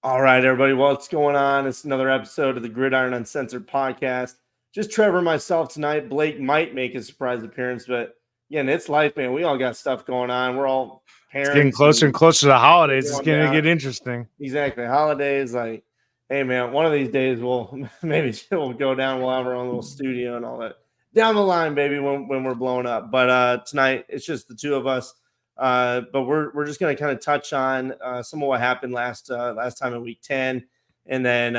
All right, everybody. What's going on? It's another episode of the Gridiron Uncensored podcast. Just Trevor and myself tonight. Blake might make a surprise appearance, but again, it's life, man. We all got stuff going on. We're all It's getting parents. closer and closer to the holidays. It's going going to down. get interesting. Exactly. Holidays, like, hey, man, one of these days we'll we'll go down. We'll have our own little studio and all that down the line, baby, when we're blowing up. But tonight it's just the two of us. But we're just going to kind of touch on some of what happened last time in week 10, and then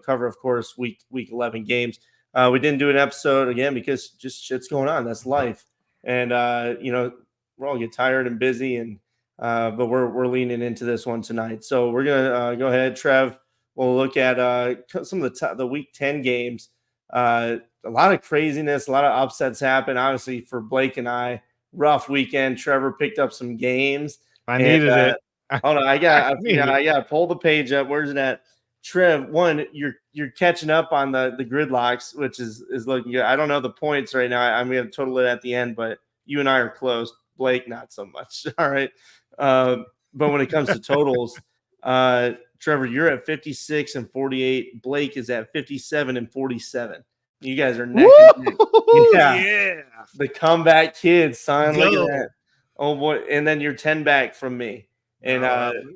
cover, of course, week 11 games. We didn't do an episode again because just shit's going on. That's life, and we're all get tired and busy, and but we're leaning into this one tonight. So we're gonna go ahead, Trev. We'll look at some of the week 10 games. A lot of craziness, a lot of upsets happen. Obviously, for Blake and I, rough weekend. Trevor picked up some games. I needed it. Hold on, I got to pull the page up. Where's it at? Trev, one, you're catching up on the gridlocks, which is looking good. I don't know the points right now. I'm going to total it at the end, but you and I are close. Blake, not so much. All right. But when it comes to totals, Trevor, you're at 56 and 48. Blake is at 57 and 47. You guys are neck and neck. Yeah. The comeback kids, son. Look at that. Oh boy. And then you're 10 back from me. And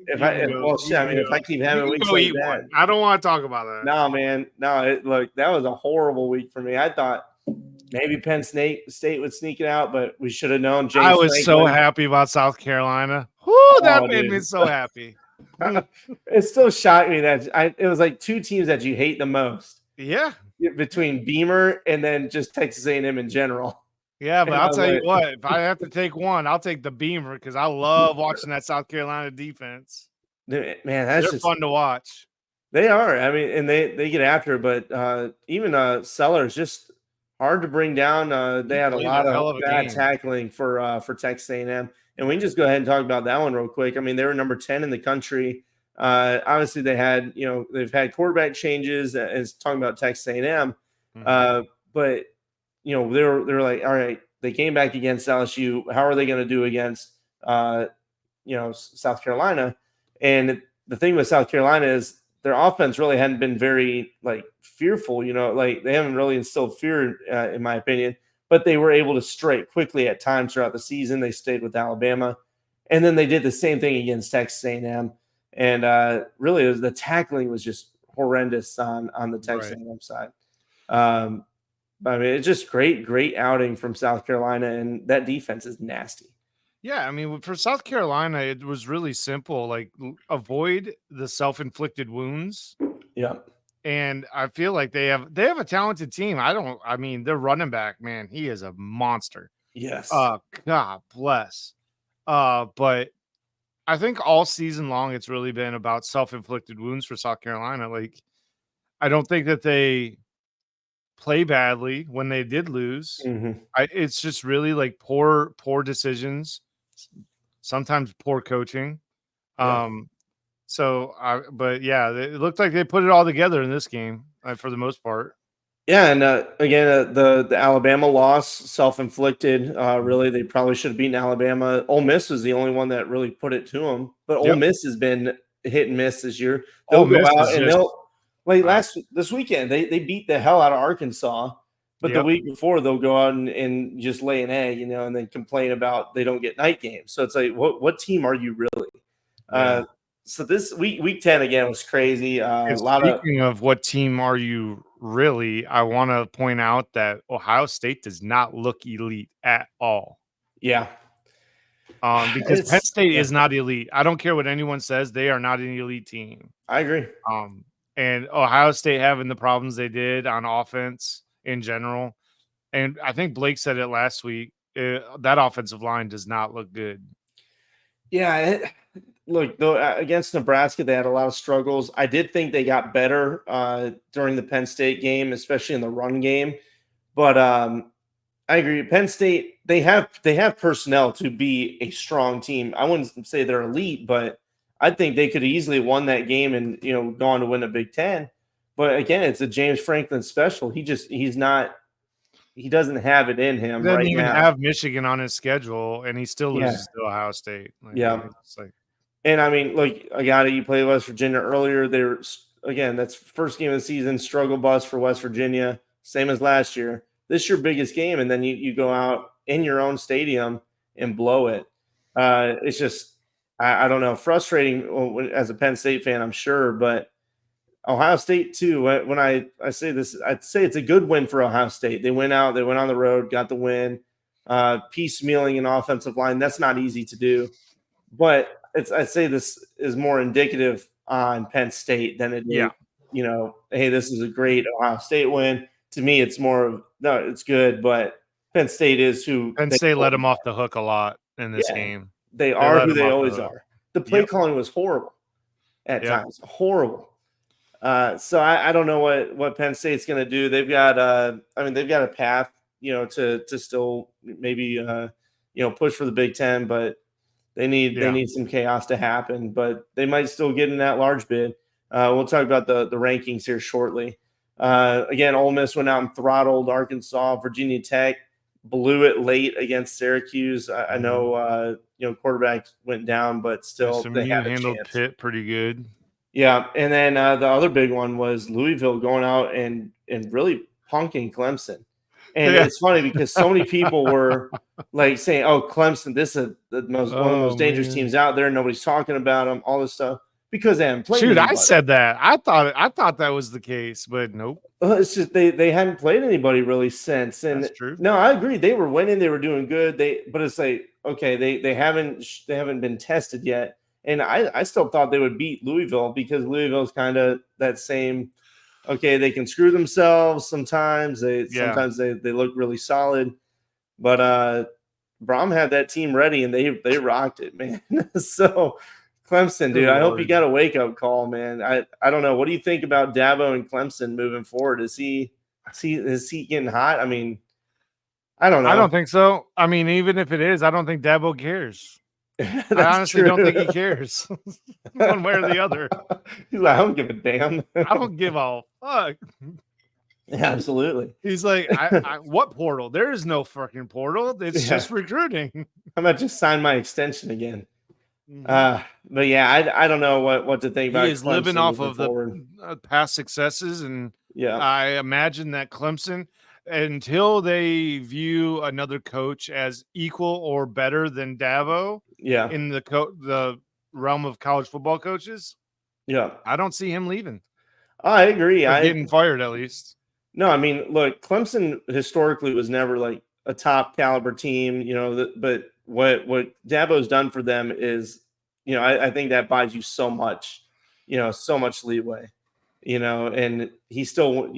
if I keep having weeks like that, I don't want to talk about that. No, man. No, look, that was a horrible week for me. I thought maybe Penn State would sneak it out, but we should have known. I was so happy about South Carolina. That made me so happy. It still shocked me that it was like two teams that you hate the most. Yeah. Between Beamer and then just Texas A&M in general. Yeah, but I'll tell you what, if I have to take one, I'll take the Beamer because I love watching that South Carolina defense. Man, they're fun to watch. They are. I mean, and they get after it, but even Sellers just hard to bring down. They had a lot of bad tackling for Texas A&M. And we can just go ahead and talk about that one real quick. I mean, they were number 10 in the country. Obviously, they've had quarterback changes. As talking about Texas A&M, but they were like, all right, they came back against LSU. How are they going to do against South Carolina? And the thing with South Carolina is their offense really hadn't been very fearful. They haven't really instilled fear, in my opinion. But they were able to strike quickly at times throughout the season. They stayed with Alabama, and then they did the same thing against Texas A&M. And really, the tackling was just horrendous on the Texas A&M side. I mean, it's just great outing from South Carolina, and that defense is nasty. Yeah, I mean, for South Carolina, it was really simple. Like, avoid the self-inflicted wounds. Yeah. And I feel like they have a talented team. Their running back, man, he is a monster. Yes. God bless. But I think all season long, it's really been about self-inflicted wounds for South Carolina. Like, I don't think that they play badly when they did lose. Mm-hmm. It's just really like poor decisions, sometimes poor coaching. Yeah. It looked like they put it all together in this game for the most part. Yeah, and again, the Alabama loss, self-inflicted. Really, they probably should have beaten Alabama. Ole Miss was the only one that really put it to them. But Ole Miss has been hit and miss this year. They'll go out and this weekend they beat the hell out of Arkansas. But the week before they'll go out and just lay an egg, and then complain about they don't get night games. So it's like, what team are you really? Yeah. So this week 10 again was crazy. Speaking of what team are you really, I want to point out that Ohio State does not look elite at all. Yeah. Because Penn State is not elite. I don't care what anyone says. They are not an elite team. I agree. And Ohio State having the problems they did on offense in general. And I think Blake said it last week. That offensive line does not look good. Yeah. Look, though, against Nebraska, they had a lot of struggles. I did think they got better during the Penn State game, especially in the run game. But I agree. Penn State, they have personnel to be a strong team. I wouldn't say they're elite, but I think they could easily have won that game and gone to win a Big Ten. But again, it's a James Franklin special. He doesn't have it in him. He doesn't even have Michigan on his schedule, and he still loses to Ohio State. And I mean, look, I got it. You played West Virginia earlier. They're again, that's first game of the season, struggle bus for West Virginia, same as last year. This is your biggest game, and then you go out in your own stadium and blow it. It's just I don't know, frustrating as a Penn State fan, I'm sure, but Ohio State too. When I say this, I'd say it's a good win for Ohio State. They went out, they went on the road, got the win. Piecemealing an offensive line, that's not easy to do. But I'd say this is more indicative on Penn State than it is, Yeah. hey, this is a great Ohio State win. To me, it's more of no, it's good, but Penn State is who Penn they State let always him off are. the hook a lot in this Yeah, game. they They are let who him they off the always hook. are. The play Yep. calling was horrible at Yep. times, horrible. So I don't know what Penn State's going to do. They've got they've got a path, to still maybe push for the Big Ten, but they Yeah. need some chaos to happen. But they might still get in that large bid. We'll talk about the rankings here shortly. Again, Ole Miss went out and throttled Arkansas. Virginia Tech blew it late against Syracuse. I know quarterback went down, but still they SMU had a handled chance. Pitt pretty good. Yeah, and then the other big one was Louisville going out and really punking Clemson. And Yeah. it's funny because so many people were like saying, "Oh, Clemson, this is one of the most dangerous Man. teams out there. Nobody's talking about them, all this stuff because they haven't played Shoot, I anybody." said that. I thought that was the case, but nope. It's just they hadn't played anybody really since. And That's true. no, I agree. They were winning, they were doing good. But it's like, okay, they haven't been tested yet. And I still thought they would beat Louisville because Louisville's kind of that same. Okay, they can screw themselves sometimes. Sometimes they look really solid, but Brom had that team ready and they rocked it, man. So Clemson, dude, Good I hope you Lord. got a wake up call, man. I don't know. What do you think about Dabo and Clemson moving forward? Is he getting hot? I mean, I don't know. I don't think so. I mean, even if it is, I don't think Dabo cares. I honestly don't think he cares one way or the other. He's like, I don't give a damn. I don't give a fuck. Yeah, absolutely. He's like, what portal? There is no fucking portal. It's just recruiting. I might just sign my extension again. Mhm. But yeah, I don't know what to think about. He is Clemson living off of forward. the past successes, and Yeah, I imagine that Clemson, until they view another coach as equal or better than Dabo yeah, in the realm of college football coaches, yeah. I don't see him leaving I agree. or getting fired at least. No, I mean, look, Clemson historically was never like a top caliber team, but what Dabo's done for them is, I think that buys you so much, so much leeway, and he's still,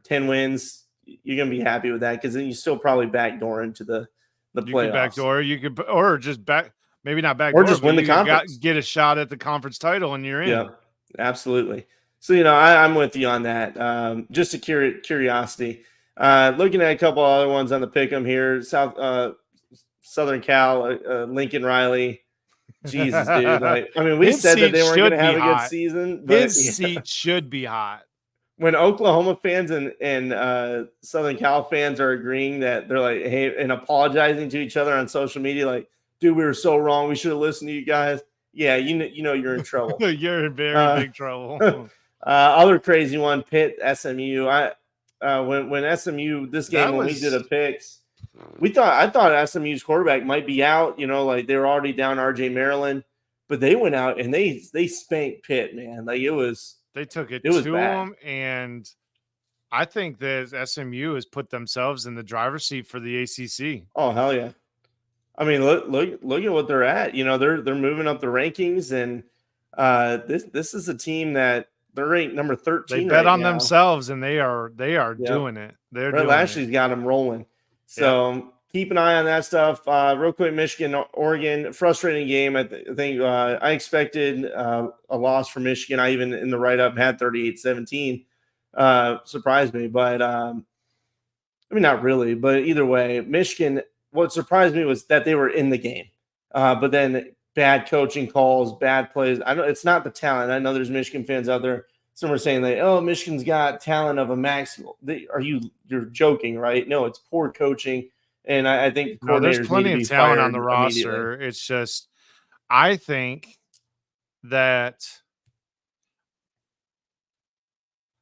10 wins. You're gonna be happy with that because then you still probably backdoor into the You playoffs. could backdoor, or just maybe not backdoor, or just win the conference. Get a shot at the conference title, and you're in. Yeah, absolutely. So, I'm with you on that. Just a curiosity. Looking at a couple other ones on the pick'em here, Southern Cal, Lincoln Riley. Jesus, dude. We said that they weren't going to have a good season, but his seat should be hot. When Oklahoma fans and Southern Cal fans are agreeing that they're like, hey, and apologizing to each other on social media, like, dude, we were so wrong. We should have listened to you guys. Yeah, you're in trouble. You're in very big trouble. Other crazy one, Pitt, SMU. When SMU this game when we did a picks, I thought SMU's quarterback might be out. Like they were already down RJ Maryland, but they went out and they spanked Pitt, man. Like they took it to them, and I think that SMU has put themselves in the driver's seat for the ACC. Oh hell yeah! I mean, look at what they're at. They're moving up the rankings, and this is a team that they're ranked number 13. They bet on themselves, and they are doing it. They're Brett Lashley's got them rolling. So keep an eye on that stuff. Real quick, Michigan, Oregon, frustrating game. I think I expected a loss for Michigan. I even in the write-up had 38-17. Surprised me, but not really. But either way, Michigan. What surprised me was that they were in the game, but then bad coaching calls, bad plays. I know it's not the talent. I know there's Michigan fans out there. Some are saying that, oh, Michigan's got talent of a Maxwell. You're joking, right? No, it's poor coaching, and I think there's plenty of talent on the roster. It's just, I think that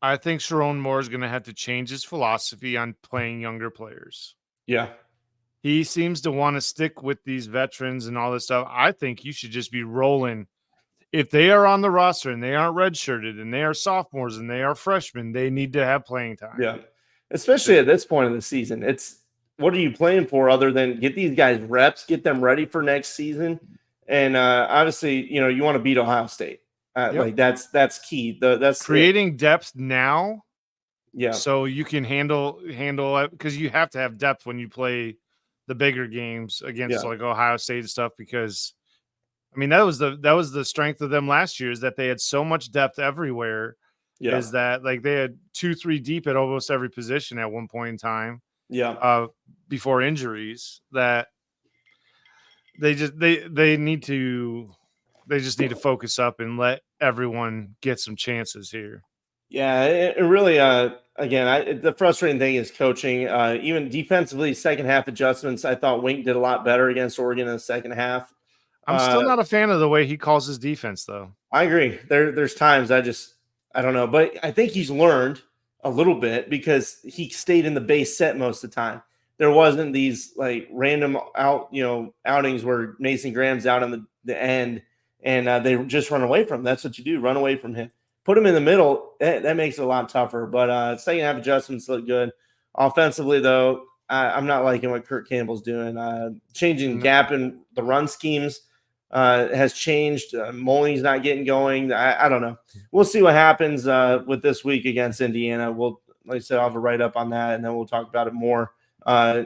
I think Sharon Moore is going to have to change his philosophy on playing younger players. Yeah. He seems to want to stick with these veterans and all this stuff. I think you should just be rolling. If they are on the roster and they aren't redshirted and they are sophomores and they are freshmen, they need to have playing time. Yeah. Especially at this point of the season. It's what are you playing for other than get these guys reps, get them ready for next season? And obviously, you know, you want to beat Ohio State. Like that's key. That's creating depth now. Yeah. So you can handle it because you have to have depth when you play the bigger games against like Ohio State and stuff, because I mean that was the strength of them last year, is that they had so much depth everywhere. Yeah. Is that like they had 2-3 deep at almost every position at one point in time. Yeah. Before injuries, that they just need to focus up and let everyone get some chances here. Yeah, it really again, the frustrating thing is coaching. Even defensively, second half adjustments. I thought Wink did a lot better against Oregon in the second half. I'm still not a fan of the way he calls his defense, though. I agree. There's times I don't know, but I think he's learned a little bit because he stayed in the base set most of the time. There wasn't these like random outings where Mason Graham's out on the end and they just run away from him. That's what you do, run away from him. Put him in the middle, that makes it a lot tougher. But second half adjustments look good. Offensively, though, I'm not liking what Kurt Campbell's doing. Changing gap in the run schemes has changed. Moling's not getting going. I don't know. We'll see what happens with this week against Indiana. Like I said, I'll have a write-up on that, and then we'll talk about it more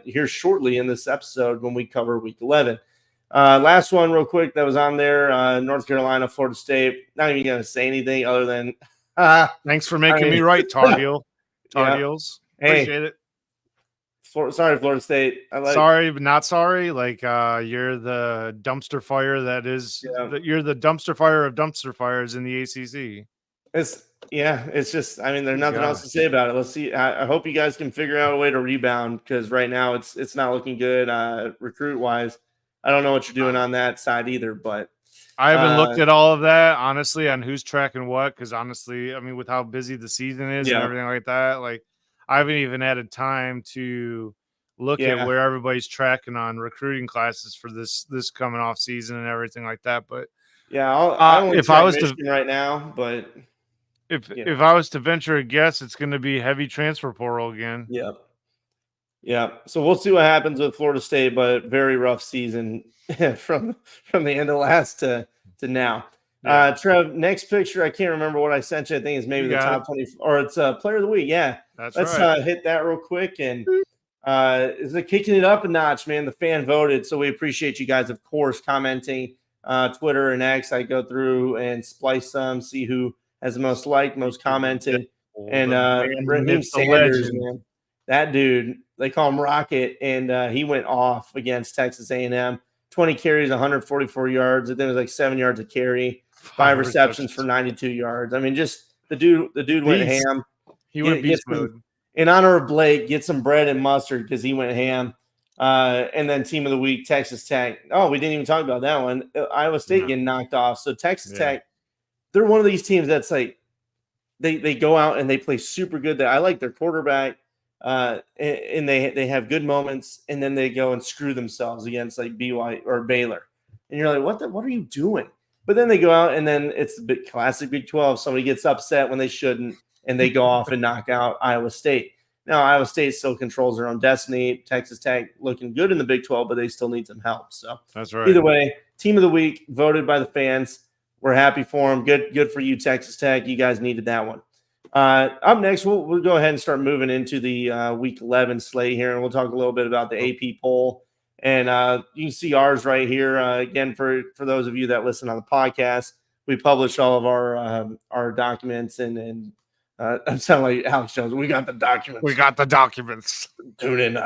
here shortly in this episode when we cover Week 11. Last one real quick that was on there, North Carolina, Florida State. Not even going to say anything other than thanks for making me right, Tar Heels. Hey, appreciate it. Sorry, Florida State. Sorry, but not sorry. Like you're the dumpster fire that is. You're the dumpster fire of dumpster fires in the ACC. It's just. I mean, there's nothing else to say about it. Let's see. I hope you guys can figure out a way to rebound because right now it's not looking good recruit wise. I don't know what you're doing on that side either, but I haven't looked at all of that honestly on who's tracking what. Because honestly, I mean, with how busy the season is and everything like that, like. I haven't even had time to look at where everybody's tracking on recruiting classes for this coming off season and everything like that. But if I was to right now, but if I was to venture a guess, it's going to be heavy transfer portal again. Yeah. So we'll see what happens with Florida State, but very rough season from the end of last to now. Trev, next picture, I can't remember what I sent you. I think it's maybe the top 20, or it's Player of the Week. Yeah, let's hit that real quick. And is it kicking it up a notch, man? The fan voted, so we appreciate you guys, of course, commenting. Twitter and X, I go through and splice some, see who has the most liked, most commented. And Raheem Sanders, man, that dude, they call him Rocket, and he went off against Texas A&M. 20 carries, 144 yards. I think it was like 7 yards a carry. 5 receptions for 92 yards. I mean, just the dude went ham. He went beast mode. In honor of Blake, get some bread and mustard because he went ham. And then team of the week, Texas Tech. Oh, we didn't even talk about that one. Iowa State getting knocked off. So Texas Tech, they're one of these teams that's like they go out and they play super good. I like their quarterback, and they have good moments, and then they go and screw themselves against like BYU or Baylor. And you're like, what are you doing? But then they go out, and then it's the classic Big 12. Somebody gets upset when they shouldn't, and they go off and knock out Iowa State. Now, Iowa State still controls their own destiny. Texas Tech looking good in the Big 12, but they still need some help. So that's right. Either way, team of the week voted by the fans. We're happy for them. Good for you, Texas Tech. You guys needed that one. Up next, we'll go ahead and start moving into the Week 11 slate here, and we'll talk a little bit about the AP poll. And you can see ours right here. Again, for those of you that listen on the podcast, we publish all of our documents and I'm sounding like Alex Jones. We got the documents. We got the documents. Tune in,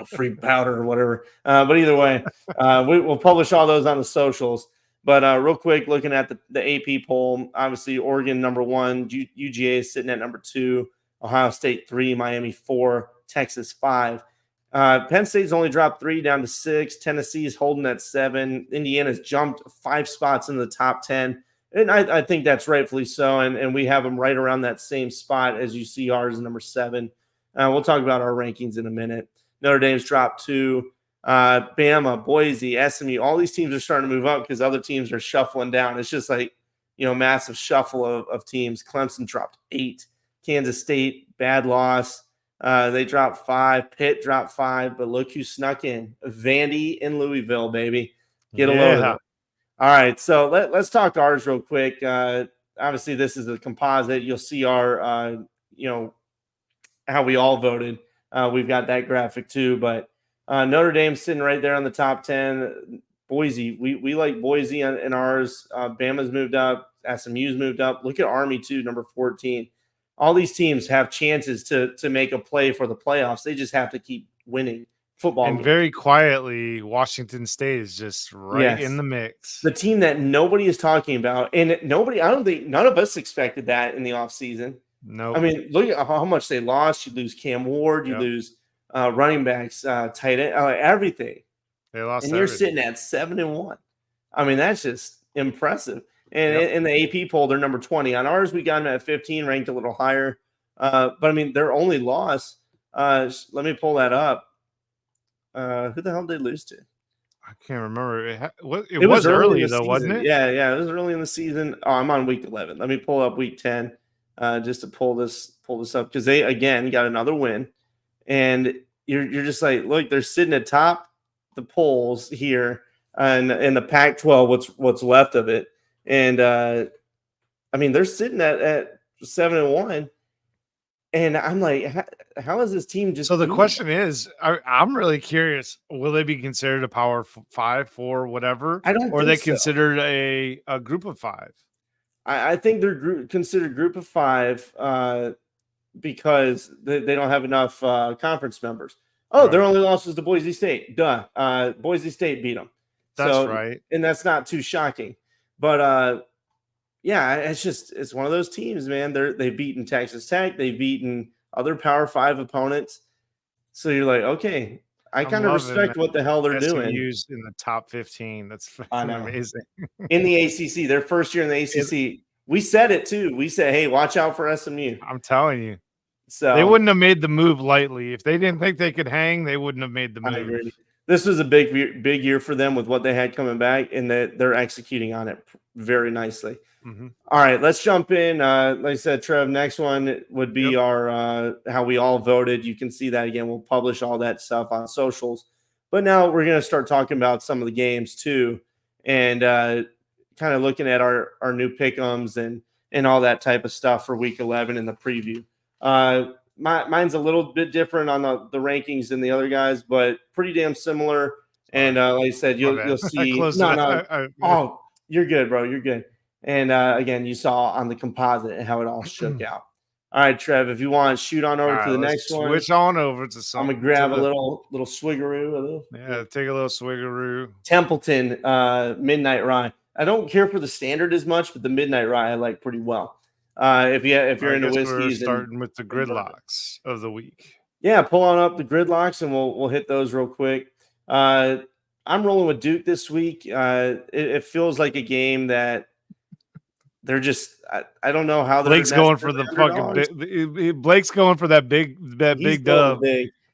free powder or whatever. But either way, we'll publish all those on the socials. But real quick, looking at the AP poll, obviously Oregon number 1, UGA is sitting at number 2, Ohio State 3, Miami 4, Texas 5. Penn State's only dropped 3 down to 6. Tennessee is holding at 7. Indiana's jumped 5 spots in the top 10. And I think that's rightfully so. And we have them right around that same spot as you see ours, number 7. We'll talk about our rankings in a minute. Notre Dame's dropped 2. Bama, Boise, SMU, all these teams are starting to move up because other teams are shuffling down. It's just like, massive shuffle of teams. Clemson dropped 8. Kansas State, bad loss. They dropped 5. Pitt dropped 5. But look who snuck in. Vandy in Louisville, baby. Get a load of it. All right, so let's talk ours real quick. Obviously, this is a composite. You'll see our, how we all voted. We've got that graphic too, but Notre Dame's sitting right there on the top 10. Boise, we like Boise in ours. Bama's moved up. SMU's moved up. Look at Army too, number 14. All these teams have chances to make a play for the playoffs. They just have to keep winning football And games. very quietly, Washington State is just right in the mix. The team that nobody is talking about, and I don't think none of us expected that in the offseason. No, I mean, look at how much they lost. You lose Cam Ward, you lose running backs, tight end, everything. They lost, and you're sitting at 7-1. I mean, that's just impressive. And in the AP poll, they're number 20. On ours, we got them at 15, ranked a little higher. But I mean, their only loss. Let me pull that up. Who the hell did they lose to? I can't remember. It was early though, wasn't it? Yeah, it was early in the season. Oh, I'm on week 11. Let me pull up week 10 just to pull this up because they again got another win, and you're just like, look, they're sitting atop the polls here and in the Pac-12. What's left of it, and I mean they're sitting at 7-1. And I'm like, how is this team just? So the question is, I'm really curious. Will they be considered a Power 5, 4, whatever? I don't. Or are they considered a group of 5? I think they're considered group of 5 because they don't have enough conference members. Oh, their only loss was to Boise State. Duh. Boise State beat them. That's right. And that's not too shocking. But yeah, it's one of those teams, man. They've beaten Texas Tech. They've beaten other Power 5 opponents. So you're like, okay, I kind of respect what the hell they're doing. SMU's in the top 15. That's amazing. In the ACC, their first year in the ACC. We said it too. We said, hey, watch out for SMU. I'm telling you. So they wouldn't have made the move lightly. If they didn't think they could hang, they wouldn't have made the move. I agree. This was a big year for them with what they had coming back, and they're executing on it very nicely. Mm-hmm. All right, let's jump in. Like I said, Trev, next one would be our how we all voted. You can see that again. We'll publish all that stuff on socials. But now we're going to start talking about some of the games too, and kind of looking at our new pick'ems and all that type of stuff for Week 11 in the preview. Mine's a little bit different on the rankings than the other guys, but pretty damn similar. And like I said, you'll see. Oh, you're good, bro. You're good. And again, you saw on the composite and how it all shook out. All right, Trev, if you want to shoot on over to the next one. Switch on over to something. I'm going to grab a little swiggeroo. Yeah, take a little swiggeroo. Templeton, Midnight Rye. I don't care for the standard as much, but the Midnight Rye I like pretty well. If you're into whiskeys. Starting with the gridlocks of the week. Yeah, pull on up the gridlocks and we'll hit those real quick. I'm rolling with Duke this week. It feels like a game that they're just I don't know how Blake's going for the fucking Blake's going for that big dub.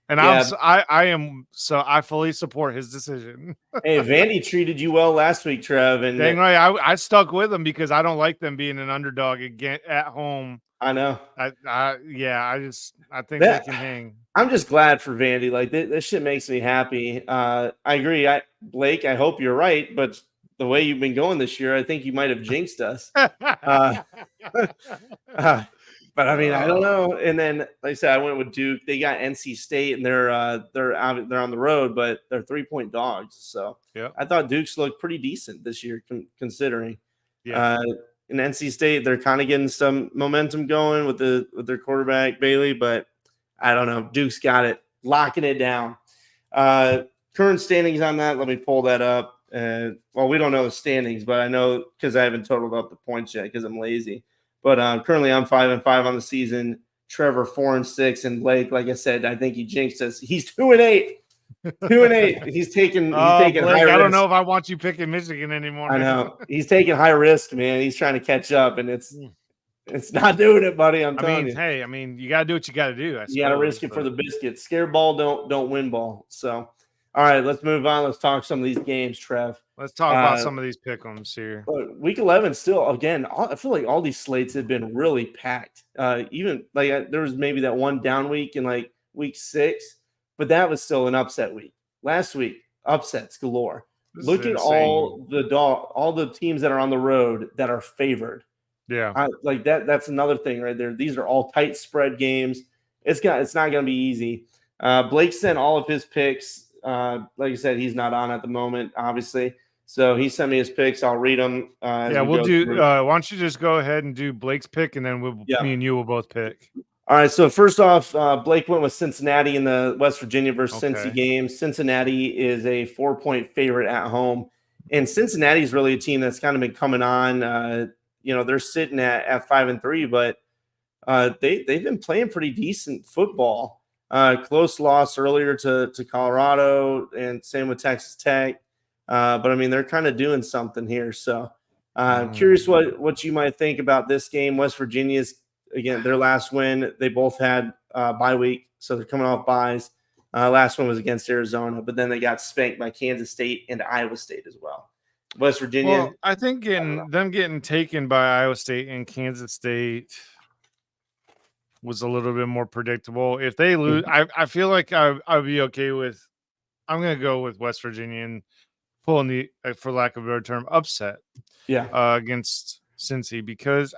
And I fully support his decision. Hey, Vandy treated you well last week, Trev. And dang right, I stuck with them because I don't like them being an underdog again at home. I know. I think they can hang. I'm just glad for Vandy. Like this shit makes me happy. I agree. Blake, I hope you're right, but the way you've been going this year, I think you might have jinxed us. But I mean, I don't know. And then, like I said, I went with Duke. They got NC State, and they're on the road, but they're 3-point dogs. So I thought Duke's looked pretty decent this year, considering. Yeah. In NC State, they're kind of getting some momentum going with their quarterback Bailey, but I don't know. Duke's got it, locking it down. Current standings on that. Let me pull that up. Well, we don't know the standings, but I know because I haven't totaled up the points yet because I'm lazy. But currently, I'm 5-5 on the season. Trevor 4-6, and Blake, like I said, I think he jinxed us. He's 2-8. 2-8. He's taking Blake, high I don't risk. know if I want you picking Michigan anymore. I Man. know he's taking high risk, man. He's trying to catch up, and it's not doing it, buddy. I'm telling you. Hey, you got to do what you got to do. You got to risk it for the biscuit. Scare ball, don't win ball. So, all right, let's move on. Let's talk some of these games, Trev. Let's talk about some of these pick'ems here. Week 11 still, again, I feel like all these slates have been really packed. Even like there was maybe that one down week in like week 6, but that was still an upset week. Last week, upsets galore. Look at all the teams that are on the road that are favored. Yeah, like that. That's another thing right there. These are all tight spread games. It's not going to be easy. Blake sent all of his picks. Like I said, he's not on at the moment, obviously. So he sent me his picks. I'll read them. We'll do. Why don't you just go ahead and do Blake's pick, and then me and you will both pick. All right. So first off, Blake went with Cincinnati in the West Virginia versus Cincy game. Cincinnati is a 4-point favorite at home, and Cincinnati is really a team that's kind of been coming on. They're sitting at 5-3, but they've been playing pretty decent football. Close loss earlier to Colorado, and same with Texas Tech. But I mean, they're kind of doing something here. So I'm curious what you might think about this game. West Virginia's, again, their last win. They both had bye week, so they're coming off byes. Last one was against Arizona, but then they got spanked by Kansas State and Iowa State as well. West Virginia. Well, I think getting taken by Iowa State and Kansas State was a little bit more predictable. If they lose, I feel like I'd be okay with. I'm going to go with West Virginia and pulling the, for lack of a better term, upset. Against Cincy, because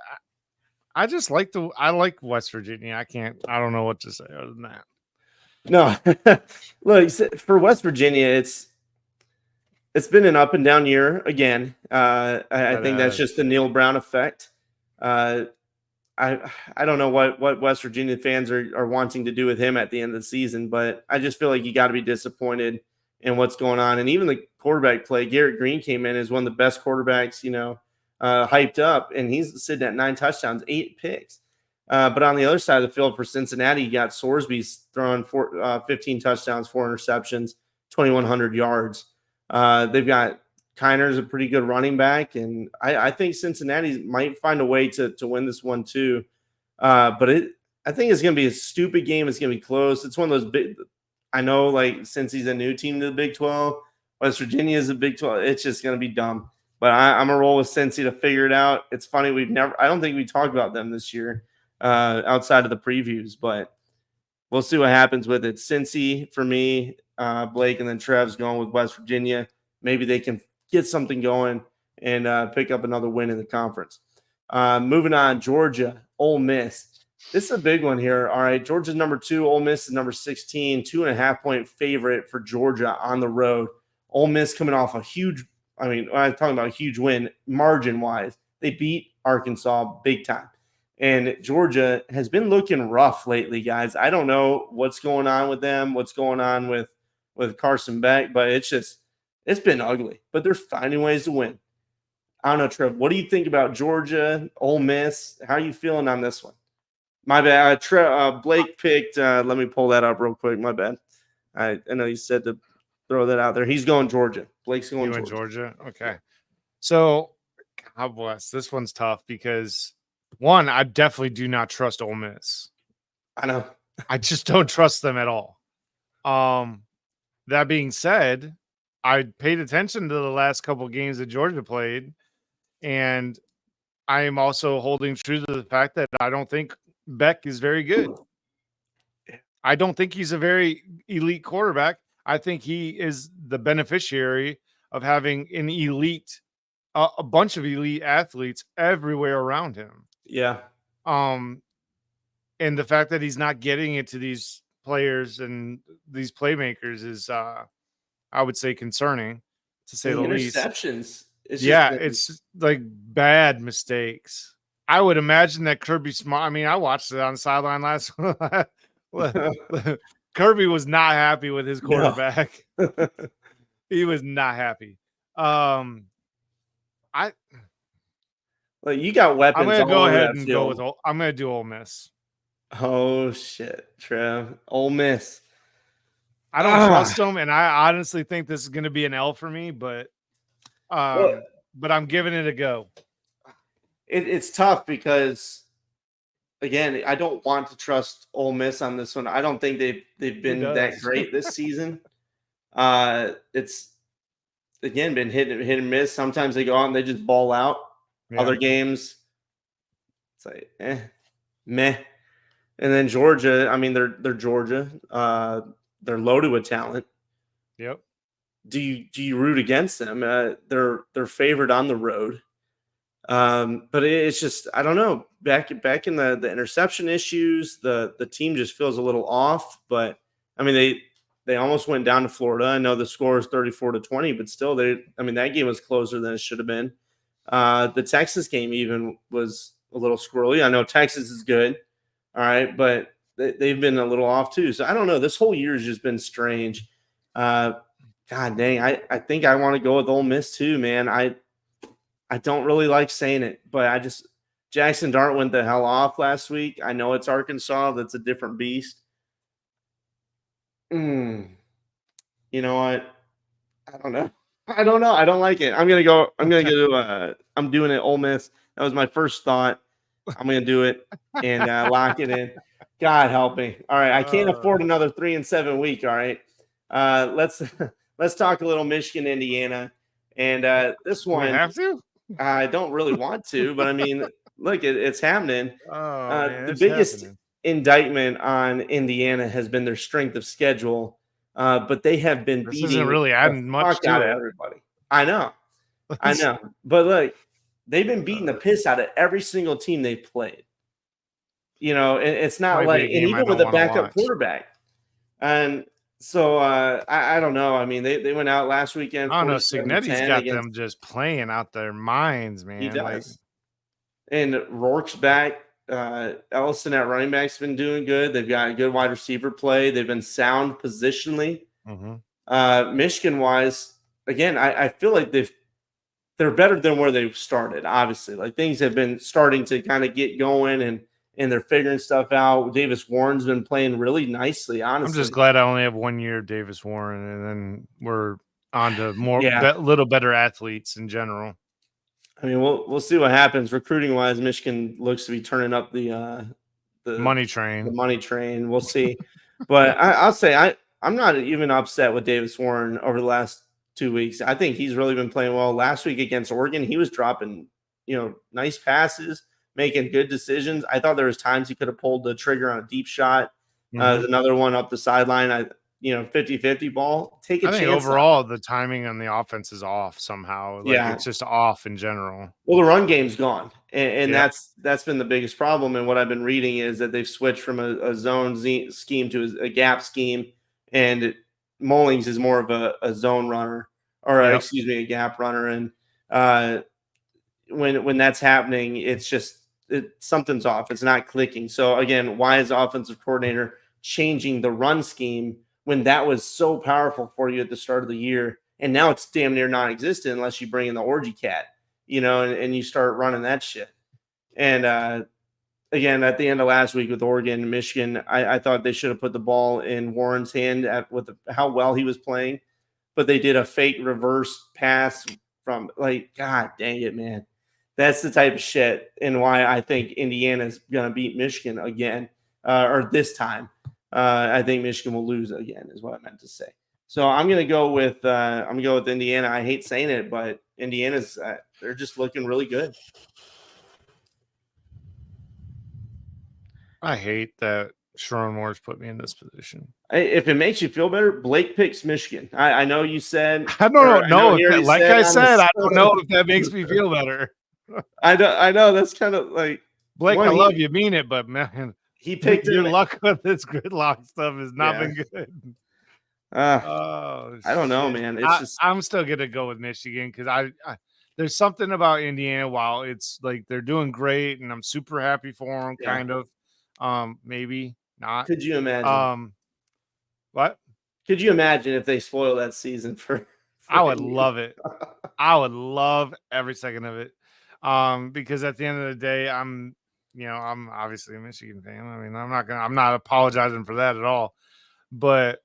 I just like West Virginia. I don't know what to say other than that. No, look, for West Virginia, it's been an up and down year again. I think that's just the Neil Brown effect. I don't know what West Virginia fans are wanting to do with him at the end of the season, but I just feel like you got to be disappointed in what's going on. And even the quarterback play, Garrett Green came in as one of the best quarterbacks, hyped up, and he's sitting at 9 touchdowns, 8 picks. But on the other side of the field for Cincinnati, you got Sorsby's throwing 15 touchdowns, 4 interceptions, 2,100 yards. They've got Kiner's a pretty good running back, and I think Cincinnati might find a way to win this one too. But I think it's going to be a stupid game. It's going to be close. It's one of those big. I know, like, since he's a new team to the Big 12, West Virginia is a Big 12. It's just going to be dumb. But I'm going to roll with Cincy to figure it out. It's funny. I don't think we talked about them this year outside of the previews, but we'll see what happens with it. Cincy for me, Blake, and then Trev's going with West Virginia. Maybe they can get something going and pick up another win in the conference. Moving on, Georgia, Ole Miss. This is a big one here. All right, Georgia's number 2. Ole Miss is number 16. 2.5-point favorite for Georgia on the road. Ole Miss coming off a huge, I'm talking about a huge win margin-wise. They beat Arkansas big time. And Georgia has been looking rough lately, guys. I don't know what's going on with them, what's going on with Carson Beck, but it's been ugly. But they're finding ways to win. I don't know, Trev. What do you think about Georgia, Ole Miss? How are you feeling on this one? My bad. Blake picked. Let me pull that up real quick. My bad. I know you said to throw that out there. He's going Georgia. Blake's going Georgia. Okay. So, God bless. This one's tough because, one, I definitely do not trust Ole Miss. I know. I just don't trust them at all. That being said, I paid attention to the last couple of games that Georgia played, and I am also holding true to the fact that I don't think Beck is very good. I don't think he's a very elite quarterback. I think he is the beneficiary of having an elite, a bunch of elite athletes everywhere around him. Yeah. And the fact that he's not getting it to these players and these playmakers is, I would say, concerning, to say the least. Interceptions. It's like bad mistakes. I would imagine that Kirby Smart. I watched it on the sideline last. Kirby was not happy with his quarterback. No. He was not happy. Well, you got weapons. I'm gonna go ahead and go with. I'm gonna do Ole Miss. Oh shit, Trev. Ole Miss. I don't trust them, and I honestly think this is going to be an L for me. But Well, I'm giving it a go. it's tough because again, I don't want to trust Ole Miss on this one. I don't think they've Who been that does? great this season. It's again been hit and miss. Sometimes they go out and they just ball out. Yeah. Other games, it's like meh. And then Georgia, I mean, they're Georgia. They're loaded with talent. Yep. Do you root against them? They're favored on the road. But it's just I don't know. Back in the interception issues, the team just feels a little off. But I mean they almost went down to Florida. I know the score is 34-20, but still that game was closer than it should have been. The Texas game even was a little squirrely. I know Texas is good, all right, but they've been a little off too. So I don't know. This whole year has just been strange. God dang, I think I want to go with Ole Miss too, man. I don't really like saying it, but Jackson Dart went the hell off last week. I know it's Arkansas. That's a different beast. You know what? I don't know. I don't know. I don't like it. I'm doing it Ole Miss. That was my first thought. I'm gonna do it and lock it in. God help me. All right. I can't afford another 3-7 week. All right. Let's let's talk a little Michigan, Indiana. And this Do we one have to? I don't really want to, but I mean, look, it's happening. Man, The it's biggest happening. indictment on Indiana has been their strength of schedule, but they have been This isn't beating really the adding much fuck out to of it. everybody. I know, but look, they've been beating the piss out of every single team they've played. You know, and it's not Might be like, a and game I even with don't a want to backup watch. quarterback, and so I don't know. I mean, they went out last weekend. I don't know. 47-10 Signetti's got against. them just playing out their minds, He man. Like, does. And Rourke's back. Ellison at running back's been doing good. They've got a good wide receiver play. They've been sound positionally. Michigan wise, again, I feel like they're better than where they've started. Obviously, like things have been starting to kind of get going, and they're figuring stuff out. Davis Warren's been playing really nicely. I'm Honestly, just glad I only have 1 year of Davis Warren, and then we're on to more Yeah. little better athletes in general. I mean, we'll see what happens recruiting wise. Michigan looks to be turning up the Money the train. money train. We'll see, but I'll say I'm not even upset with Davis Warren over the last 2 weeks. I think he's really been playing well. Last week against Oregon, he was dropping nice passes, making good decisions. I thought there was times he could have pulled the trigger on a deep shot. There's another one up the sideline. 50-50 ball. Take a I think chance. overall the timing on the offense is off somehow. Like Yeah. it's just off in general. Well, the run game's gone, and Yeah. that's been the biggest problem. And what I've been reading is that they've switched from a zone scheme to a gap scheme, and Mullings is more of a zone runner, or Yep. excuse me, a gap runner. And when that's happening, it's just something's off. It's not clicking. So again, why is the offensive coordinator changing the run scheme when that was so powerful for you at the start of the year, and now it's damn near non-existent unless you bring in the orgy cat, and you start running that shit. And again, at the end of last week with Oregon and Michigan, I thought they should have put the ball in Warren's hand with how well he was playing, but they did a fake reverse pass from God dang it, man. That's the type of shit, and why I think Indiana's going to beat Michigan again, or this time. I think Michigan will lose again, is what I meant to say. So I'm going to go with Indiana. I hate saying it, but Indiana's they're just looking really good. I hate that Sherman Moore's put me in this position. If it makes you feel better, Blake picks Michigan. I know you said. I don't know. Like I said, I don't know if that makes me feel better. I know that's kind of like Blake. I love you, mean it, but man, he picked your luck with this gridlock stuff has not been good. I don't know, man. I'm still gonna go with Michigan because I there's something about Indiana. While it's like they're doing great, and I'm super happy for them, kind of. Maybe not. Could you imagine? What? Could you imagine if they spoil that season for I would love it. I would love every second of it. Because at the end of the day, I'm obviously a Michigan fan. I mean, I'm not apologizing for that at all. But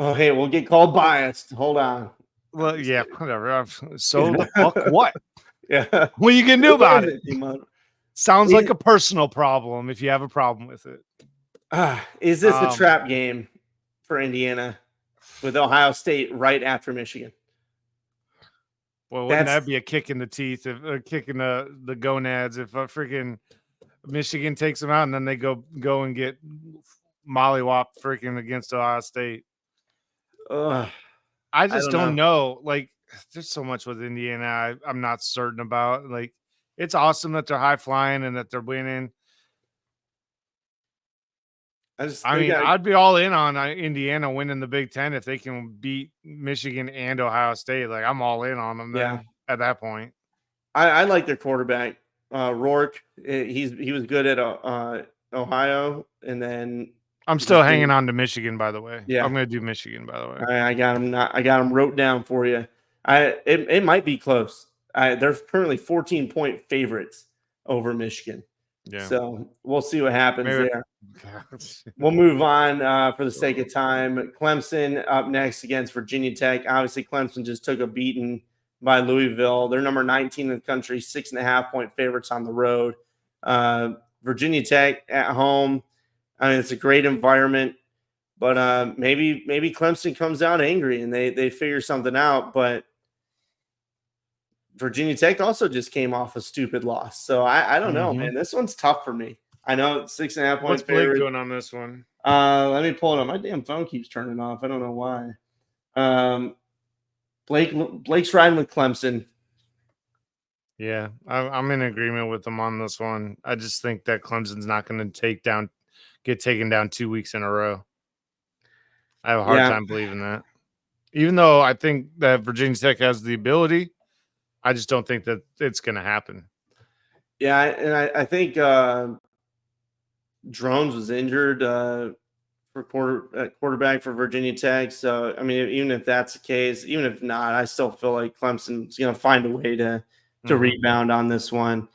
Oh, hey, we'll get called biased. Hold on. Well, yeah, whatever. So the fuck what? Yeah. What you can do about it? Sounds like Is, a personal problem if you have a problem with it. is this a trap game for Indiana with Ohio State right after Michigan? Well, wouldn't that be a kick in the teeth, if a kick in the gonads if a freaking Michigan takes them out and then they go and get mollywopped freaking against Ohio State? I just don't know. Like, there's so much with Indiana I'm not certain about. Like, it's awesome that they're high flying and that they're winning. I mean, I'd be all in on Indiana winning the Big Ten if they can beat Michigan and Ohio State. Like, I'm all in on them then at that point. I like their quarterback, Rourke. He was good at Ohio, and then I'm still hanging on to Michigan, by the way. Yeah, I'm going to do Michigan, by the way. I got him. I got him wrote down for you. It might be close. They're currently 14-point favorites over Michigan. Yeah. So we'll see what happens there. We'll move on for the sake of time. Clemson up next against Virginia Tech. Obviously, Clemson just took a beating by Louisville. They're number 19 in the country, 6.5-point favorites on the road. Virginia Tech at home. I mean, it's a great environment, but maybe Clemson comes out angry and they figure something out. But Virginia Tech also just came off a stupid loss. So I don't know, man. This one's tough for me. I know 6.5 points. What's Blake doing on this one? Let me pull it up. My damn phone keeps turning off. I don't know why. Blake's riding with Clemson. Yeah, I'm in agreement with them on this one. I just think that Clemson's not going to get taken down 2 weeks in a row. I have a hard time believing that. Even though I think that Virginia Tech has the ability, I just don't think that it's going to happen. Yeah, and I think Drones was injured for quarterback for Virginia Tech. So, I mean, even if that's the case, even if not, I still feel like Clemson's going to find a way to rebound on this one.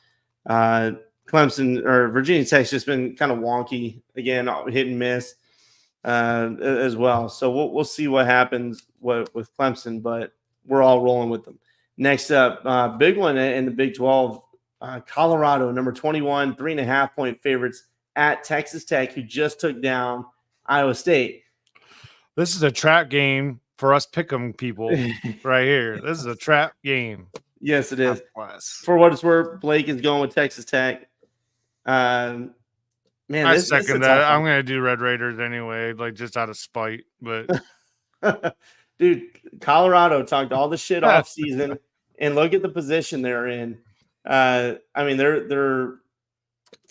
Clemson or Virginia Tech's just been kind of wonky again, hit and miss as well. So we'll see what happens with Clemson, but we're all rolling with them. Next up, big one in the Big 12, Colorado, number 21, 3.5-point favorites at Texas Tech, who just took down Iowa State. This is a trap game for us pick'em people right here. This is a trap game. Yes, it is. For what it's worth, Blake is going with Texas Tech. Man, I second that. I'm going to do Red Raiders anyway, like just out of spite. But dude, Colorado talked all the shit off season, and look at the position they're in. I mean, they're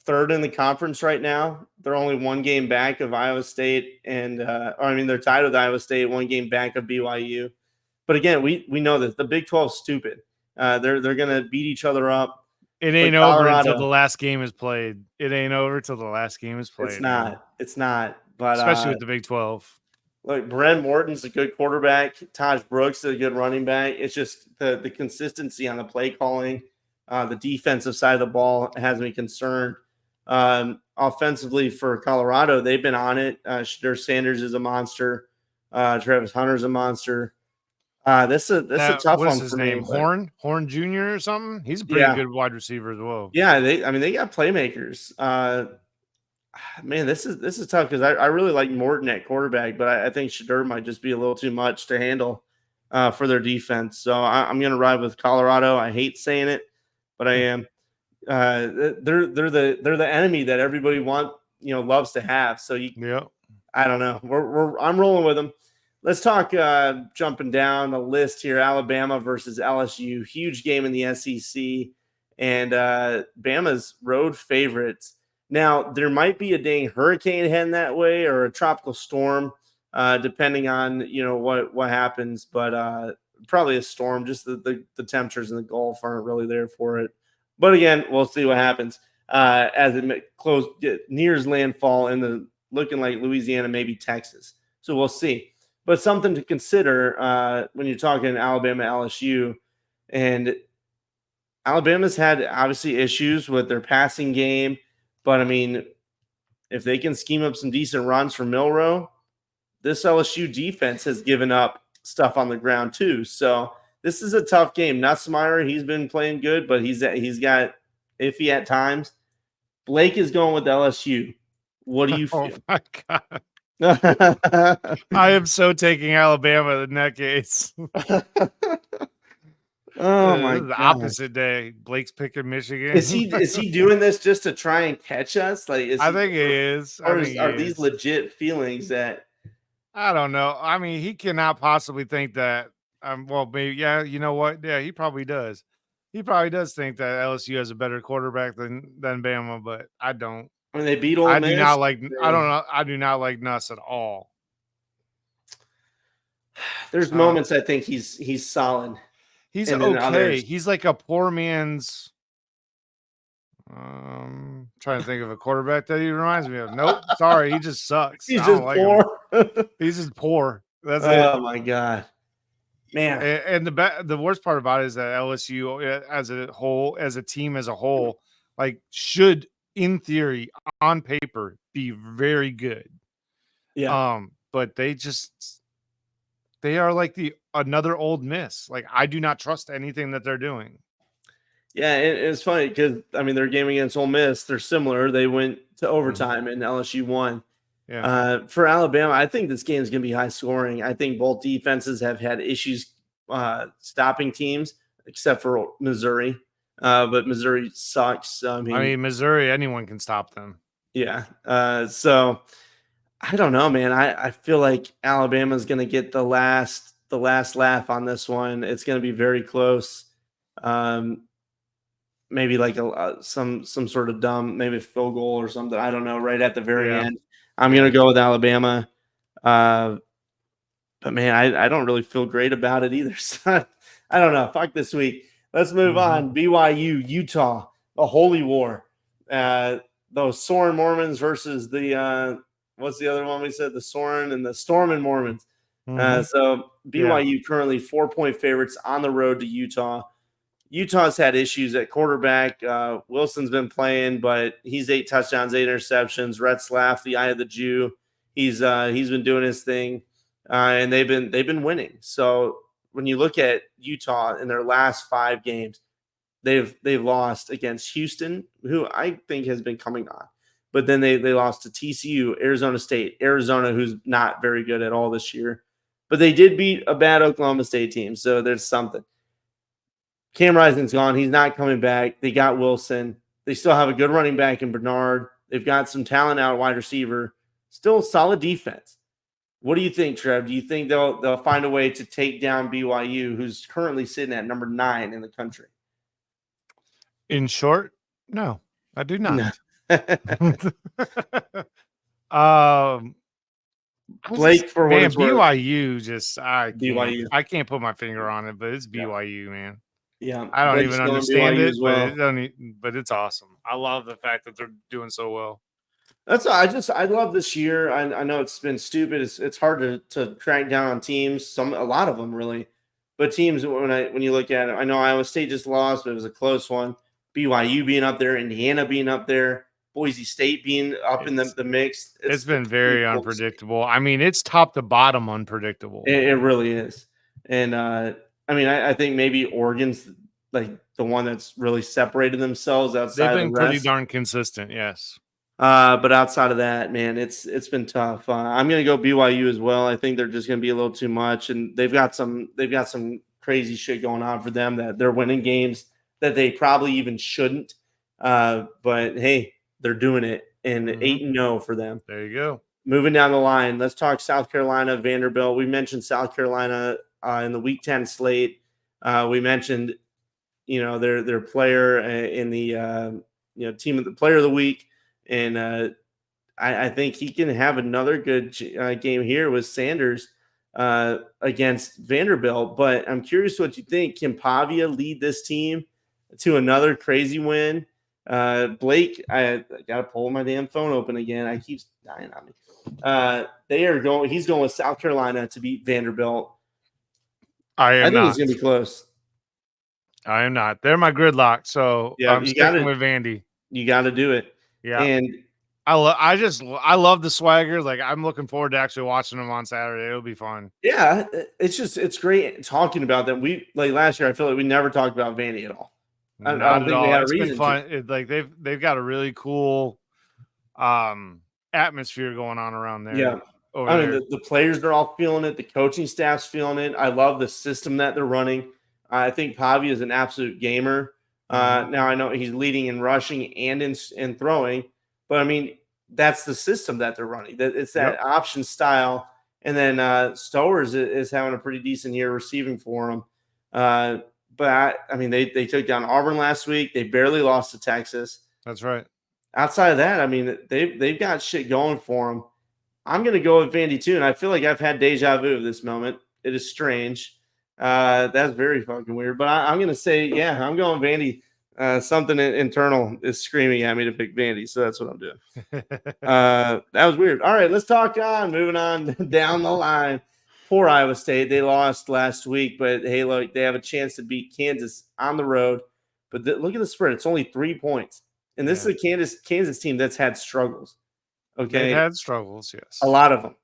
third in the conference right now. They're only one game back of Iowa State, and they're tied with Iowa State, one game back of BYU. But again, we know this. The Big 12 is stupid. They're gonna beat each other up. It ain't over until the last game is played. It ain't over till the last game is played. It's not. It's not. But especially with the Big 12. Look, Brent Morton's a good quarterback. Taj Brooks is a good running back. It's just the consistency on the play calling, the defensive side of the ball has me concerned. Offensively for Colorado, they've been on it. Shedeur Sanders is a monster. Travis Hunter's a monster. This is a tough one. What's his name? Horn Jr. or something? He's a pretty good wide receiver as well. Yeah, they got playmakers. Man, this is tough because I really like Morton at quarterback, but I think Shedeur might just be a little too much to handle for their defense. So I'm going to ride with Colorado. I hate saying it, but I am. They're the enemy that everybody loves to have. So I don't know. I'm rolling with them. Let's talk jumping down the list here. Alabama versus LSU, huge game in the SEC, and Bama's road favorites. Now there might be a dang hurricane heading that way or a tropical storm, depending on what happens. But probably a storm. Just the temperatures in the Gulf aren't really there for it. But again, we'll see what happens as it nears landfall in the looking like Louisiana, maybe Texas. So we'll see. But something to consider when you're talking Alabama, LSU, and Alabama's had obviously issues with their passing game. But I mean, if they can scheme up some decent runs for Milroe, this LSU defense has given up stuff on the ground too. So this is a tough game. Nussmeier, he's been playing good, but he's got iffy at times. Blake is going with LSU. What do you Oh feel? my God. I am so taking Alabama in that case. Oh my This is the God. opposite day. Blake's picking Michigan. Is he doing this just to try and catch us? Like, I think he is. or are these legit feelings that? I don't know. I mean, he cannot possibly think that. Well, maybe, yeah. You know what? Yeah, he probably does. He probably does think that LSU has a better quarterback than Bama, but I don't. I mean, they beat Ole I Miss. do not like. I don't know. I do not like Nuss at all. There's moments I think he's solid. He's and then okay. others- He's like a poor man's. Trying to think of a quarterback that he reminds me of. Nope, sorry, he just sucks. He's I just don't like poor. him. He's just poor. That's it. Oh my God, man! And the worst part about it is that LSU, as a whole, as a team as a whole, like should, in theory, on paper, be very good. Yeah. But they are like another Ole Miss. Like, I do not trust anything that they're doing. Yeah, it's funny because I mean their game against Ole Miss, they're similar. They went to overtime and LSU won. Yeah. For Alabama, I think this game is going to be high scoring. I think both defenses have had issues stopping teams, except for Missouri. But Missouri sucks. I mean, Missouri, anyone can stop them. Yeah. So I don't know, man. I feel like Alabama's going to get the last laugh on this one. It's going to be very close. Maybe like some sort of dumb, maybe a field goal or something. I don't know. Right at the very end, I'm going to go with Alabama. But man, I don't really feel great about it either. So I don't know. Fuck this week. Let's move on. BYU, Utah, the Holy War. Those Soren Mormons versus the what's the other one we said? The Soren and the Stormin' Mormons. So BYU currently 4-point favorites on the road to Utah. Utah's had issues at quarterback. Wilson's been playing, but he's 8 touchdowns, 8 interceptions. Rhett Slaff, the eye of the Jew, he's been doing his thing, and they've been winning. So when you look at Utah in their last 5 games, they've lost against Houston, who I think has been coming on, but then they lost to TCU, Arizona State, Arizona, who's not very good at all this year, but they did beat a bad Oklahoma State team, so there's something. Cam Rising's gone. He's not coming back. They got Wilson. They still have a good running back in Bernard. They've got some talent out wide receiver. Still solid defense. What do you think, Trev? Do you think they'll find a way to take down BYU, who's currently sitting at number 9 in the country? In short, no, I do not. Blake, for what it's worth. BYU just BYU. I can't put my finger on it, but it's BYU, man. Yeah, I don't even understand it, well. but it's awesome. I love the fact that they're doing so well. I love this year. I know it's been stupid. It's hard to crack down on teams. A lot of them really, but teams when you look at it, I know Iowa State just lost, but it was a close one. BYU being up there, Indiana being up there, Boise State being up in the mix. It's been very unpredictable. I mean, it's top to bottom unpredictable. It really is, and I think maybe Oregon's like the one that's really separated themselves outside. They've been pretty darn consistent, yes. But outside of that, man, it's been tough. I'm gonna go BYU as well. I think they're just gonna be a little too much, and they've got some crazy shit going on for them that they're winning games that they probably even shouldn't. But hey, they're doing it, and 8-0 for them. There you go. Moving down the line, let's talk South Carolina, Vanderbilt. We mentioned South Carolina in the Week 10 slate. We mentioned, their player in the team of the player of the week, and I think he can have another good game here with Sanders against Vanderbilt. But I'm curious what you think. Can Pavia lead this team to another crazy win? Blake, I got to pull my damn phone open again. I keep dying on me. He's going with South Carolina to beat Vanderbilt. I think it's going to be close. I am not. They're my gridlock, so I'm sticking with Vandy. You got to do it. Yeah. And I love the swagger. Like, I'm looking forward to actually watching them on Saturday. It'll be fun. Yeah, it's great talking about them. We like last year. I feel like we never talked about Vandy at all. I Not don't at think we all. had a It's been reason to. fun. Like they've got a really cool atmosphere going on around there. Yeah, Over I mean there. the players are all feeling it. The coaching staff's feeling it. I love the system that they're running. I think Pavi is an absolute gamer. Now I know he's leading in rushing and in throwing, but I mean that's the system that they're running. That it's that option style. And then Stowers is having a pretty decent year receiving for him. But I mean, they took down Auburn last week. They barely lost to Texas. That's right. Outside of that, I mean, they've got shit going for them. I'm going to go with Vandy too, and I feel like I've had deja vu of this moment. It is strange. That's very fucking weird. But I'm going to say, yeah, I'm going Vandy. Something internal is screaming at me to pick Vandy, so that's what I'm doing. That was weird. All right, let's talk on. Moving on down the line. Poor Iowa State. They lost last week, but hey, look, they have a chance to beat Kansas on the road. But look at the spread. It's only 3 points. And this is a Kansas team that's had struggles. Okay. They've had struggles, yes. A lot of them.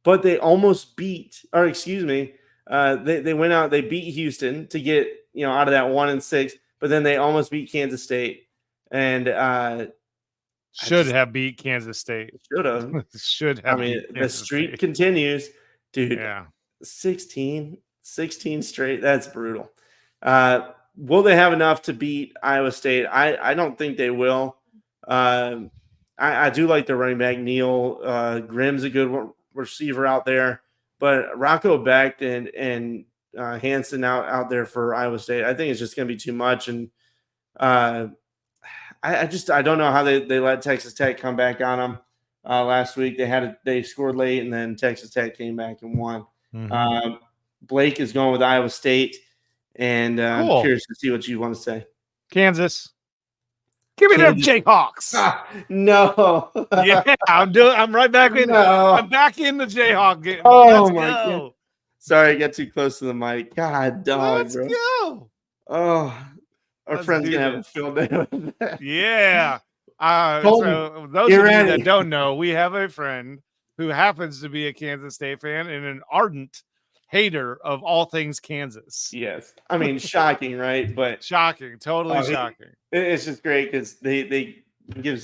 But they almost beat, or excuse me, they went out, they beat Houston to get, out of that 1-6, but then they almost beat Kansas State. And should have beat Kansas State. Should have. Should have. I mean, the streak continues, dude. Yeah. 16 straight. That's brutal. Will they have enough to beat Iowa State? I don't think they will. I do like the running back. Neil Grimm's a good receiver out there, but Rocco Becht and Hansen out there for Iowa State, I think it's just going to be too much. And I don't know how they let Texas Tech come back on them last week. They scored late, and then Texas Tech came back and won. Mm-hmm. Blake is going with Iowa State, and cool. I'm curious to see what you want to say. Kansas. Give me them Jayhawks. No. Yeah, I'm right back in. No. I'm back in the Jayhawk game. Oh, my God. Sorry, I got too close to the mic. God, dog, Let's bro. go. Oh, our friend's going to have a field day with that. Yeah. So those of you that don't know, we have a friend who happens to be a Kansas State fan and an ardent hater of all things Kansas. Yes. I mean, shocking, right? But shocking. Totally shocking. It's just great because they gives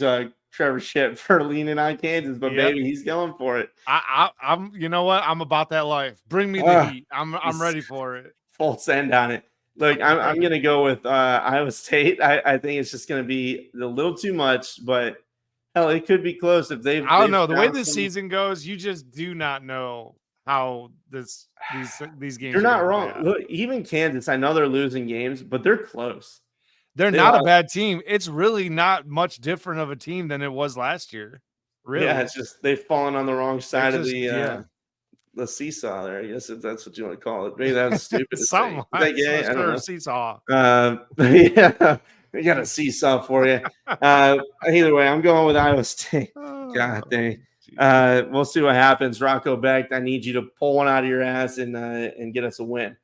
Trevor shit for leaning on Kansas, but baby, he's going for it. I'm you know what? I'm about that life. Bring me the heat. I'm ready for it. Full send on it. Look, I'm gonna go with Iowa State. I think it's just gonna be a little too much, but hell, it could be close if they've. I don't know. The way this season goes, you just do not know how these games. You're not wrong. Look, even Kansas, I know they're losing games, but they're close. They're not a bad team. It's really not much different of a team than it was last year. Really. Yeah, it's just they've fallen on the wrong side of the seesaw there, I guess, if that's what you want to call it. Maybe that was stupid. Something like I don't know. Seesaw. Yeah, we got a seesaw for you. Either way, I'm going with Iowa State. God dang. We'll see what happens. Rocco Becht, I need you to pull one out of your ass and get us a win.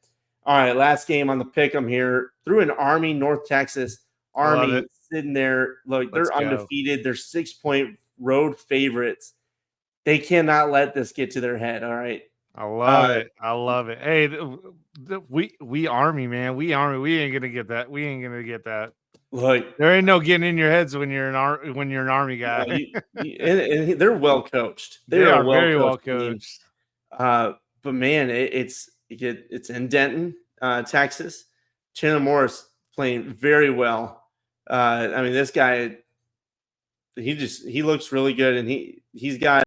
All right, last game on the pick'em here. Through an Army, North Texas. Army sitting there. Look, they're undefeated. They're 6-point road favorites. They cannot let this get to their head. All right. I love it. I love it. Hey, we Army, man. We Army. We ain't gonna get that. We ain't gonna get that. Look, there ain't no getting in your heads when you're an Army guy. and they're well coached. They are very well coached. But man, it's in Denton, Texas. Chandler Morris playing very well. I mean, this guy, he looks really good, and he's got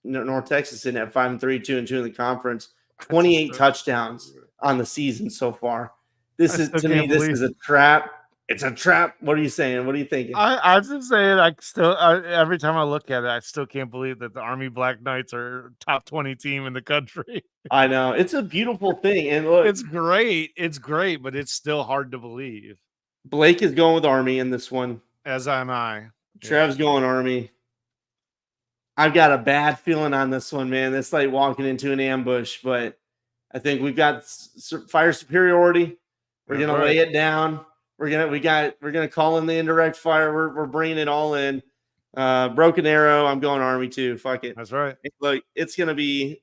North Texas in at 5-3, 2-2 in the conference, 28 touchdowns on the season so far. This is a trap. It's a trap. What are you saying? What are you thinking? I'm just saying, every time I look at it, I still can't believe that the Army Black Knights are top 20 team in the country. I know. It's a beautiful thing. And look, it's great. It's great, but it's still hard to believe. Blake is going with Army in this one. As am I. Trev's going Army. I've got a bad feeling on this one, man. It's like walking into an ambush, but I think we've got fire superiority. We're going to lay it down. We're gonna call in the indirect fire. We're bringing it all in. Broken Arrow. I'm going Army too. Fuck it. That's right. Look, it's gonna be.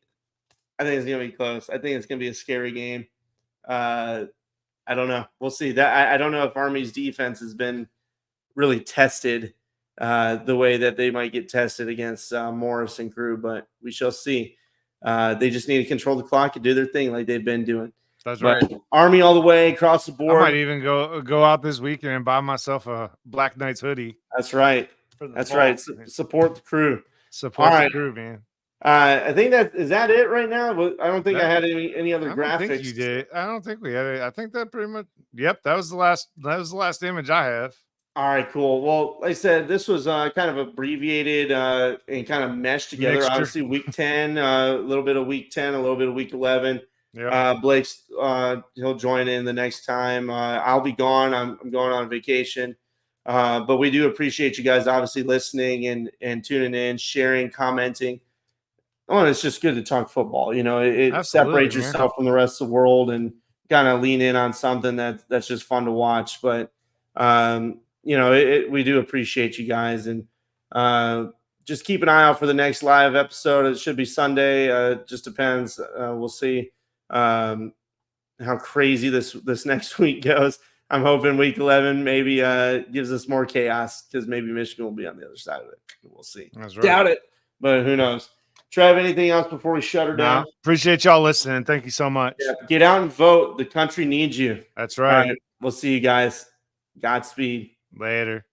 I think it's gonna be close. I think it's gonna be a scary game. I don't know. We'll see. That I don't know if Army's defense has been really tested the way that they might get tested against Morris and crew, but we shall see. They just need to control the clock and do their thing like they've been doing. That's But right. Army all the way across the I board. might even go out this weekend and buy myself a Black Knights hoodie. That's right. That's right. Support the crew. Support All the right. crew, man. I think that is that it right now. I don't think I had any other I graphics. don't think you did. I don't think we had it. I think that pretty much. Yep, that was the last image I have. All right, cool. Well, like I said, this was kind of abbreviated and kind of meshed together. Mixture. Obviously, week 10, a little bit of week 10, a little bit of week 11. Yeah. Blake's he'll join in the next time. I'll be gone. I'm going on vacation. But we do appreciate you guys obviously listening and tuning in, sharing, commenting. Oh, it's just good to talk football. You know, it separates yourself from the rest of the world and kind of lean in on something that's just fun to watch. But you know, we do appreciate you guys, and just keep an eye out for the next live episode. It should be Sunday. Just depends. We'll see how crazy this next week goes. I'm hoping week 11 maybe gives us more chaos because maybe Michigan will be on the other side of it. We'll see. That's right. Doubt it, but who knows? Trev, anything else before we shut her down? Appreciate y'all listening. Thank you so much. Yeah, get out and vote. The country needs you. That's right. All right. We'll see you guys. Godspeed. Later.